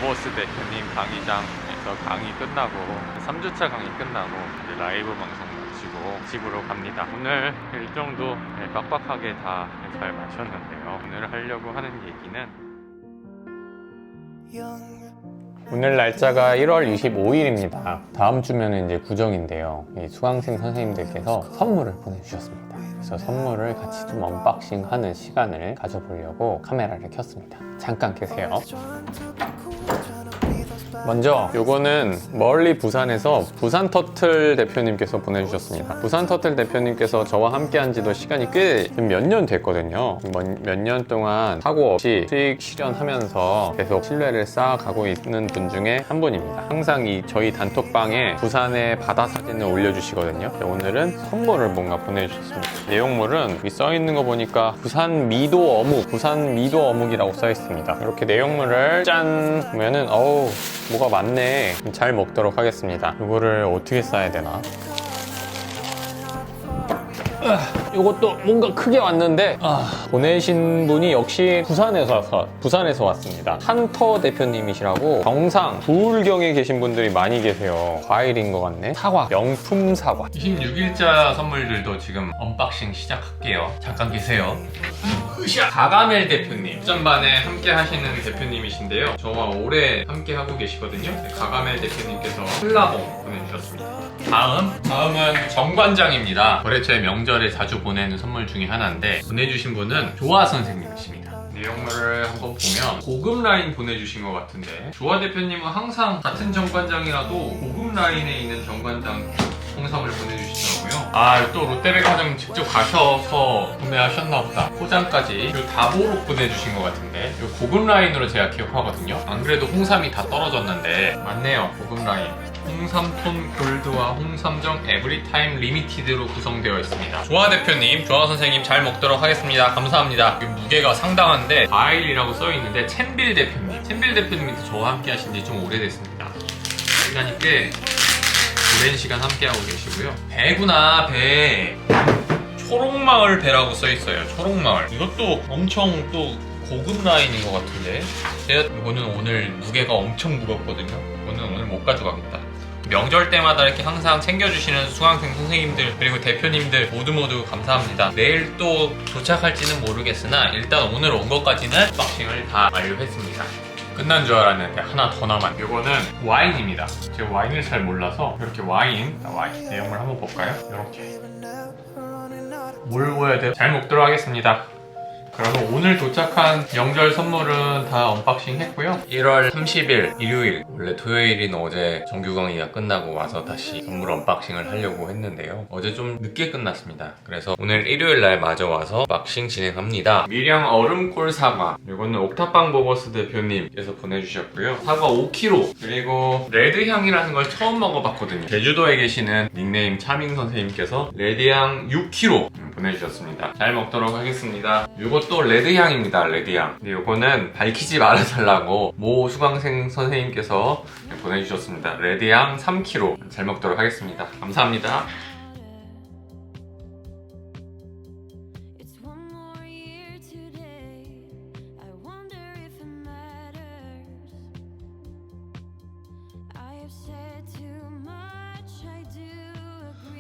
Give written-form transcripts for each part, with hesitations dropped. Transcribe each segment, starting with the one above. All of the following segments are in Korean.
보버스 대표님 강의장에서 강의 끝나고 3주차 강의 끝나고 이제 라이브 방송 마치고 집으로 갑니다. 오늘 일정도 빡빡하게 다 잘 마쳤는데요. 오늘 하려고 하는 얘기는 오늘 날짜가 1월 25일입니다. 다음 주면 이제 구정인데요. 이 수강생 선생님들께서 선물을 보내주셨습니다. 그래서 선물을 같이 좀 언박싱하는 시간을 가져보려고 카메라를 켰습니다. 잠깐 계세요. 먼저 요거는 멀리 부산에서 부산터틀 대표님께서 보내주셨습니다. 부산터틀 대표님께서 저와 함께 한 지도 시간이 꽤 몇 년 됐거든요. 몇 년 동안 사고 없이 수익 실현하면서 계속 신뢰를 쌓아가고 있는 분 중에 한 분입니다. 항상 이 저희 단톡방에 부산의 바다 사진을 올려주시거든요. 오늘은 선물을 뭔가 보내주셨습니다. 내용물은 여기 써있는 거 보니까 부산 미도 어묵이라고 써있습니다. 이렇게 내용물을 짠 보면은 어우 뭐가 많네. 잘 먹도록 하겠습니다. 이거를 어떻게 싸야 되나? 이것도 뭔가 크게 왔는데 보내신 분이 역시 부산에서 왔습니다. 한터 대표님이시라고 경상 부울경에 계신 분들이 많이 계세요. 과일인 것 같네. 사과, 명품 사과. 26일자 선물들도 지금 언박싱 시작할게요. 잠깐 계세요. 가가멜 대표님, 전반에 함께 하시는 대표님이신데요. 저와 오래 함께 하고 계시거든요. 가가멜 대표님께서 콜라봉 보내주셨습니다. 다음은 정관장입니다. 거래처의 명절에 자주 보내는 선물 중에 하나인데 보내주신 분은 조아 선생님이십니다. 내용물을 한번 보면 고급 라인 보내주신 것 같은데 조아 대표님은 항상 같은 정관장이라도 고급 라인에 있는 정관장 홍삼을 보내주시더라고요. 또 롯데백화점 직접 가셔서 구매하셨나 보다. 포장까지 다보로 보내주신 것 같은데 이 고급 라인으로 제가 기억하거든요. 안 그래도 홍삼이 다 떨어졌는데 맞네요. 고급 라인. 홍삼톤 골드와 홍삼정 에브리타임 리미티드로 구성되어 있습니다. 조아 대표님, 조아 선생님 잘 먹도록 하겠습니다. 감사합니다. 무게가 상당한데 과일이라고 써있는데 첸빌 대표님도 저와 함께 하신 지 좀 오래됐습니다. 시간이 꽤 오랜 시간 함께하고 계시고요. 배구나, 배. 초록마을 배라고 써있어요. 초록마을. 이것도 엄청 또 고급 라인인 것 같은데 이거는 오늘 무게가 엄청 무겁거든요. 이거는 오늘 못 가져가겠다. 명절 때마다 이렇게 항상 챙겨주시는 수강생 선생님들 그리고 대표님들 모두 감사합니다. 내일 또 도착할지는 모르겠으나 일단 오늘 온 것까지는 언박싱을 다 완료했습니다. 끝난 줄 알았는데 하나 더 남았네. 이거는 와인입니다. 제가 와인을 잘 몰라서 이렇게 와인 내용을 한번 볼까요? 이렇게 뭘 보여야 돼요? 잘 먹도록 하겠습니다. 그러면 오늘 도착한 명절 선물은 다 언박싱 했고요. 1월 30일 일요일, 원래 토요일인 어제 정규 강의가 끝나고 와서 다시 선물 언박싱을 하려고 했는데요. 어제 좀 늦게 끝났습니다. 그래서 오늘 일요일 날 마저 와서 언박싱 진행합니다. 밀양 얼음골 사과, 이거는 옥탑방 보버스 대표님께서 보내주셨고요. 사과 5kg, 그리고 레드향이라는 걸 처음 먹어봤거든요. 제주도에 계시는 닉네임 차밍 선생님께서 레드향 6kg 보내주셨습니다. 잘 먹도록 하겠습니다. 이것도 레드향입니다. 레드향. 근데 이거는 밝히지 말아달라고 모 수강생 선생님께서 보내주셨습니다. 레드향 3kg. 잘 먹도록 하겠습니다. 감사합니다.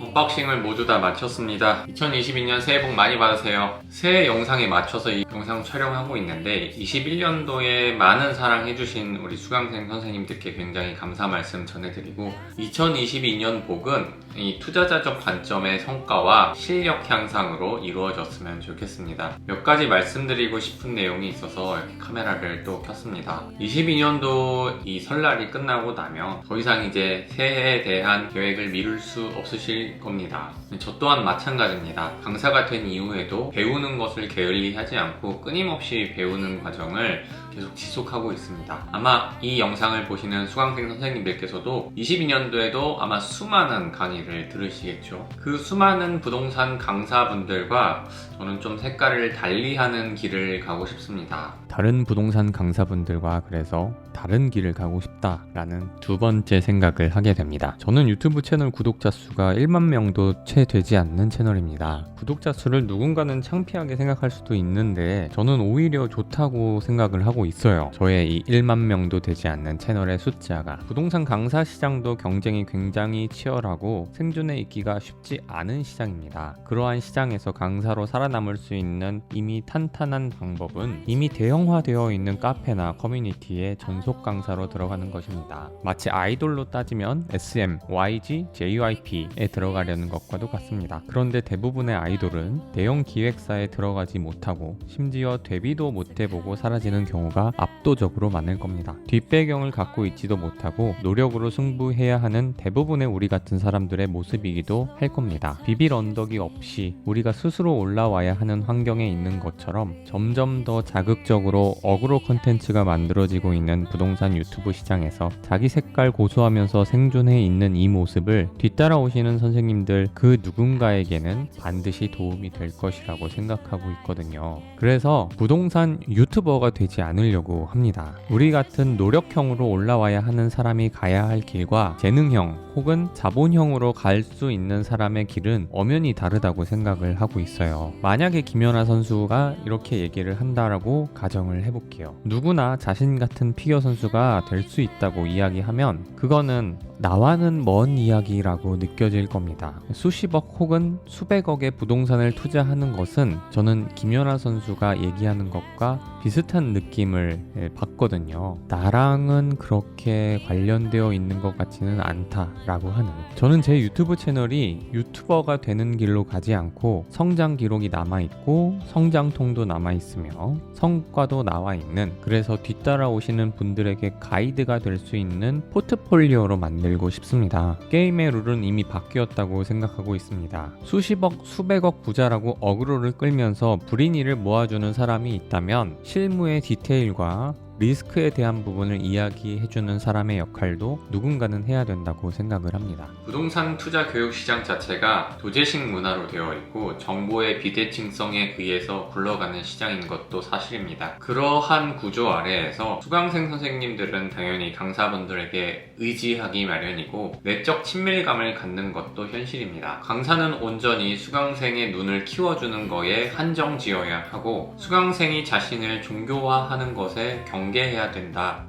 언박싱을 모두 다 마쳤습니다. 2022년 새해 복 많이 받으세요. 새해 영상에 맞춰서 이 영상 촬영하고 있는데 21년도에 많은 사랑해주신 우리 수강생 선생님들께 굉장히 감사 말씀 전해드리고 2022년 복은 이 투자자적 관점의 성과와 실력 향상으로 이루어졌으면 좋겠습니다. 몇 가지 말씀드리고 싶은 내용이 있어서 이렇게 카메라를 또 켰습니다. 22년도 이 설날이 끝나고 나면 더 이상 이제 새해에 대한 계획을 미룰 수 없으실 겁니다. 저 또한 마찬가지입니다. 강사가 된 이후에도 배우는 것을 게을리하지 않고 끊임없이 배우는 과정을 계속 지속하고 있습니다. 아마 이 영상을 보시는 수강생 선생님들께서도 22년도에도 아마 수많은 강의를 들으시겠죠. 그 수많은 부동산 강사분들과 저는 좀 색깔을 달리하는 길을 가고 싶습니다. 다른 부동산 강사분들과 그래서 다른 길을 가고 싶다라는 두 번째 생각을 하게 됩니다. 저는 유튜브 채널 구독자 수가 1만 명도 채 되지 않는 채널입니다. 구독자 수를 누군가는 창피하게 생각할 수도 있는데 저는 오히려 좋다고 생각을 하고 하고 있어요. 저의 이 1만 명도 되지 않는 채널의 숫자가. 부동산 강사 시장도 경쟁이 굉장히 치열하고 생존해 있기가 쉽지 않은 시장입니다. 그러한 시장에서 강사로 살아남을 수 있는 이미 탄탄한 방법은 이미 대형화되어 있는 카페나 커뮤니티에 전속 강사로 들어가는 것입니다. 마치 아이돌로 따지면 SM, YG, JYP에 들어가려는 것과도 같습니다. 그런데 대부분의 아이돌은 대형 기획사에 들어가지 못하고 심지어 데뷔도 못해보고 사라지는 경우가 압도적으로 많을 겁니다. 뒷배경을 갖고 있지도 못하고 노력으로 승부해야 하는 대부분의 우리 같은 사람들의 모습이기도 할 겁니다. 비빌 언덕이 없이 우리가 스스로 올라와야 하는 환경에 있는 것처럼 점점 더 자극적으로 어그로 컨텐츠가 만들어지고 있는 부동산 유튜브 시장에서 자기 색깔 고수하면서 생존해 있는 이 모습을 뒤따라오시는 선생님들 그 누군가에게는 반드시 도움이 될 것이라고 생각하고 있거든요. 그래서 부동산 유튜버가 되지 않으려고 합니다. 우리 같은 노력형으로 올라와야 하는 사람이 가야 할 길과 재능형 혹은 자본형으로 갈 수 있는 사람의 길은 엄연히 다르다고 생각을 하고 있어요. 만약에 김연아 선수가 이렇게 얘기를 한다라고 가정을 해볼게요. 누구나 자신 같은 피겨 선수가 될 수 있다고 이야기하면 그거는 나와는 먼 이야기라고 느껴질 겁니다. 수십억 혹은 수백억의 부동산을 투자하는 것은 저는 김연아 선수가 얘기하는 것과 비슷한 느낌을 받거든요. 나랑은 그렇게 관련되어 있는 것 같지는 않다라고 하는. 저는 제 유튜브 채널이 유튜버가 되는 길로 가지 않고 성장 기록이 남아있고 성장통도 남아있으며 성과도 나와있는, 그래서 뒤따라오시는 분들에게 가이드가 될 수 있는 포트폴리오로 만들고 싶습니다. 게임의 룰은 이미 바뀌었다고 생각하고 있습니다. 수십억, 수백억 부자라고 어그로를 끌면서 불인이를 모아주는 사람이 있다면 실무의 디테일과 리스크에 대한 부분을 이야기해주는 사람의 역할도 누군가는 해야 된다고 생각을 합니다. 부동산 투자 교육 시장 자체가 조재식 문화로 되어 있고 정보의 비대칭성에 의해서 굴러가는 시장인 것도 사실입니다. 그러한 구조 아래에서 수강생 선생님들은 당연히 강사분들에게 의지하기 마련이고 내적 친밀감을 갖는 것도 현실입니다. 강사는 온전히 수강생의 눈을 키워주는 거에 한정 지어야 하고 수강생이 자신을 종교화하는 것에 경계해야 된다.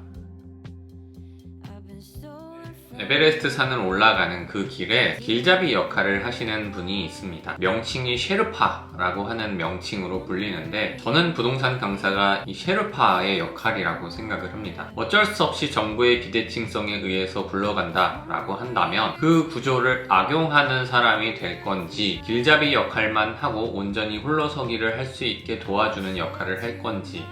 에베레스트 산을 올라가는 그 길에 길잡이 역할을 하시는 분이 있습니다. 명칭이 셰르파라고 하는 명칭으로 불리는데 저는 부동산 강사가 이 셰르파의 역할이라고 생각을 합니다. 어쩔 수 없이 정보의 비대칭성에 의해서 굴러간다 라고 한다면 그 구조를 악용하는 사람이 될 건지 길잡이 역할만 하고 온전히 홀로서기를 할 수 있게 도와주는 역할을 할 건지는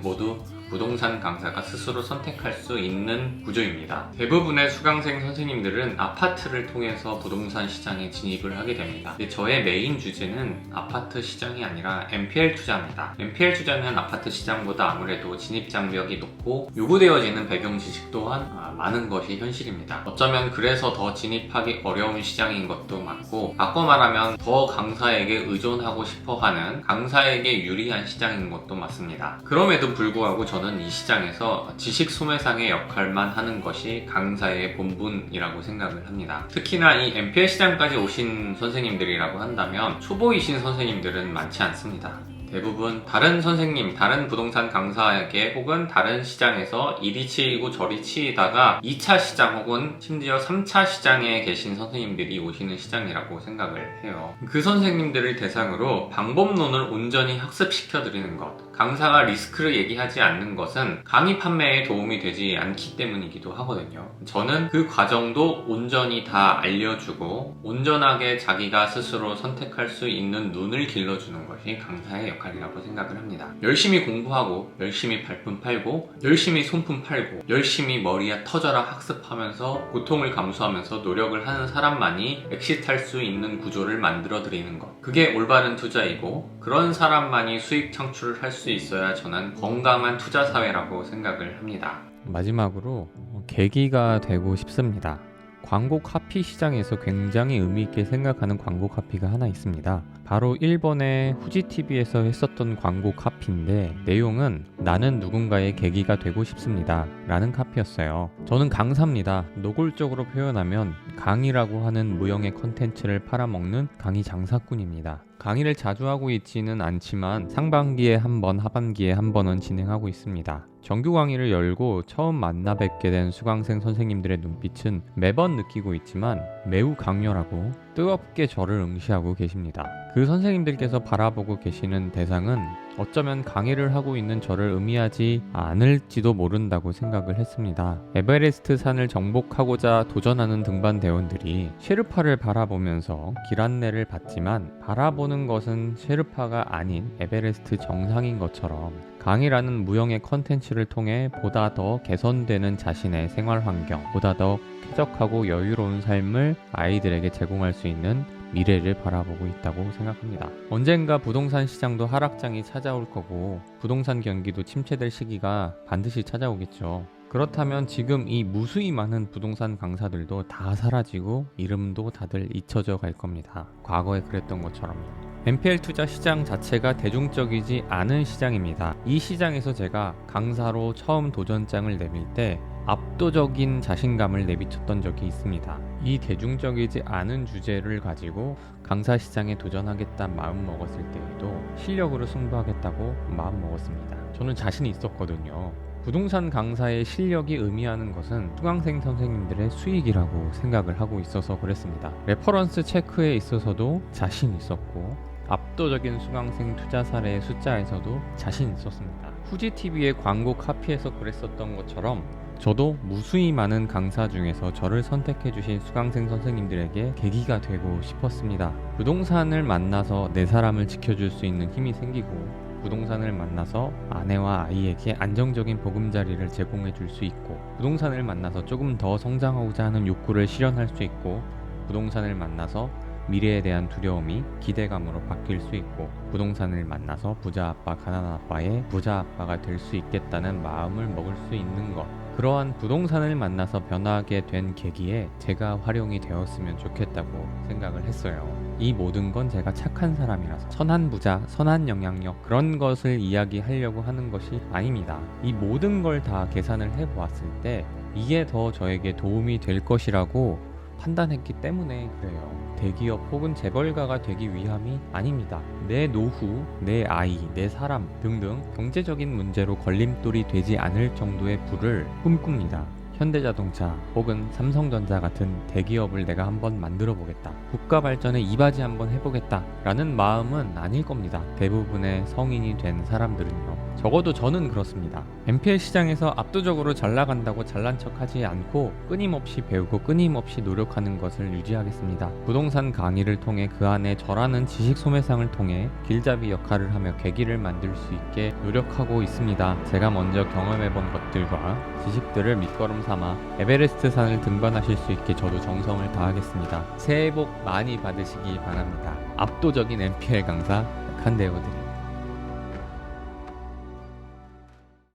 모두 부동산 강사가 스스로 선택할 수 있는 구조입니다. 대부분의 수강생 선생님들은 아파트를 통해서 부동산 시장에 진입을 하게 됩니다. 근데 저의 메인 주제는 아파트 시장이 아니라 MPL 투자입니다. MPL 투자는 아파트 시장보다 아무래도 진입 장벽이 높고 요구되어지는 배경 지식 또한 많은 것이 현실입니다. 어쩌면 그래서 더 진입하기 어려운 시장인 것도 맞고, 바꿔 말하면 더 강사에게 의존하고 싶어하는, 강사에게 유리한 시장인 것도 맞습니다. 그럼에도 불구하고 저는 이 시장에서 지식 소매상의 역할만 하는 것이 강사의 본분이라고 생각을 합니다. 특히나 이 MPL 시장까지 오신 선생님들이라고 한다면 초보이신 선생님들은 많지 않습니다. 대부분 다른 선생님, 다른 부동산 강사에게 혹은 다른 시장에서 이리 치이고 저리 치이다가 2차 시장 혹은 심지어 3차 시장에 계신 선생님들이 오시는 시장이라고 생각을 해요. 그 선생님들을 대상으로 방법론을 온전히 학습시켜드리는 것, 강사가 리스크를 얘기하지 않는 것은 강의 판매에 도움이 되지 않기 때문이기도 하거든요. 저는 그 과정도 온전히 다 알려주고 온전하게 자기가 스스로 선택할 수 있는 눈을 길러주는 것이 강사의 역할이라고 생각을 합니다. 열심히 공부하고 열심히 발품 팔고 열심히 손품 팔고 열심히 머리에 터져라 학습하면서 고통을 감수하면서 노력을 하는 사람만이 엑시트할 수 있는 구조를 만들어 드리는 것, 그게 올바른 투자이고 그런 사람만이 수익 창출을 할 수 있어야 저는 건강한 투자 사회라고 생각을 합니다. 마지막으로 계기가 되고 싶습니다. 광고 카피 시장에서 굉장히 의미있게 생각하는 광고 카피가 하나 있습니다. 바로 일본의 후지TV에서 했었던 광고 카피인데 내용은 나는 누군가의 계기가 되고 싶습니다 라는 카피였어요. 저는 강사입니다. 노골적으로 표현하면 강의라고 하는 무형의 컨텐츠를 팔아먹는 강의 장사꾼입니다. 강의를 자주 하고 있지는 않지만 상반기에 한 번, 하반기에 한 번은 진행하고 있습니다. 정규 강의를 열고 처음 만나 뵙게 된 수강생 선생님들의 눈빛은 매번 느끼고 있지만 매우 강렬하고 뜨겁게 저를 응시하고 계십니다. 그 선생님들께서 바라보고 계시는 대상은 어쩌면 강의를 하고 있는 저를 의미하지 않을지도 모른다고 생각을 했습니다. 에베레스트 산을 정복하고자 도전하는 등반 대원들이 셰르파를 바라보면서 길 안내를 받지만 바라보는 것은 셰르파가 아닌 에베레스트 정상인 것처럼 강의라는 무형의 컨텐츠를 통해 보다 더 개선되는 자신의 생활 환경, 보다 더 쾌적하고 여유로운 삶을 아이들에게 제공할 수 있는 미래를 바라보고 있다고 생각합니다. 언젠가 부동산 시장도 하락장이 찾아올 거고 부동산 경기도 침체될 시기가 반드시 찾아오겠죠. 그렇다면 지금 이 무수히 많은 부동산 강사들도 다 사라지고 이름도 다들 잊혀져 갈 겁니다. 과거에 그랬던 것처럼요. NPL 투자 시장 자체가 대중적이지 않은 시장입니다. 이 시장에서 제가 강사로 처음 도전장을 내밀 때 압도적인 자신감을 내비쳤던 적이 있습니다. 이 대중적이지 않은 주제를 가지고 강사 시장에 도전하겠다 마음 먹었을 때에도 실력으로 승부하겠다고 마음 먹었습니다. 저는 자신이 있었거든요. 부동산 강사의 실력이 의미하는 것은 수강생 선생님들의 수익이라고 생각을 하고 있어서 그랬습니다. 레퍼런스 체크에 있어서도 자신 있었고 압도적인 수강생 투자 사례의 숫자에서도 자신 있었습니다. 후지TV의 광고 카피해서 그랬었던 것처럼 저도 무수히 많은 강사 중에서 저를 선택해주신 수강생 선생님들에게 계기가 되고 싶었습니다. 부동산을 만나서 내 사람을 지켜줄 수 있는 힘이 생기고 부동산을 만나서 아내와 아이에게 안정적인 보금자리를 제공해 줄 수 있고 부동산을 만나서 조금 더 성장하고자 하는 욕구를 실현할 수 있고 부동산을 만나서 미래에 대한 두려움이 기대감으로 바뀔 수 있고 부동산을 만나서 부자 아빠, 가난한 아빠의 부자 아빠가 될 수 있겠다는 마음을 먹을 수 있는 것, 그러한 부동산을 만나서 변하게 된 계기에 제가 활용이 되었으면 좋겠다고 생각을 했어요. 이 모든 건 제가 착한 사람이라서 선한 부자, 선한 영향력 그런 것을 이야기하려고 하는 것이 아닙니다. 이 모든 걸 다 계산을 해보았을 때 이게 더 저에게 도움이 될 것이라고 판단했기 때문에 그래요. 대기업 혹은 재벌가가 되기 위함이 아닙니다. 내 노후, 내 아이, 내 사람 등등 경제적인 문제로 걸림돌이 되지 않을 정도의 부를 꿈꿉니다. 현대자동차 혹은 삼성전자 같은 대기업을 내가 한번 만들어 보겠다. 국가 발전에 이바지 한번 해보겠다 라는 마음은 아닐 겁니다. 대부분의 성인이 된 사람들은요. 적어도 저는 그렇습니다. NPL 시장에서 압도적으로 잘 나간다고 잘난 척하지 않고 끊임없이 배우고 끊임없이 노력하는 것을 유지하겠습니다. 부동산 강의를 통해 그 안에 저라는 지식 소매상을 통해 길잡이 역할을 하며 계기를 만들 수 있게 노력하고 있습니다. 제가 먼저 경험해본 것들과 지식들을 밑거름 삼아 에베레스트 산을 등반하실 수 있게 저도 정성을 다하겠습니다. 새해 복 많이 받으시기 바랍니다. 압도적인 NPL 강사 칸데오드입니다.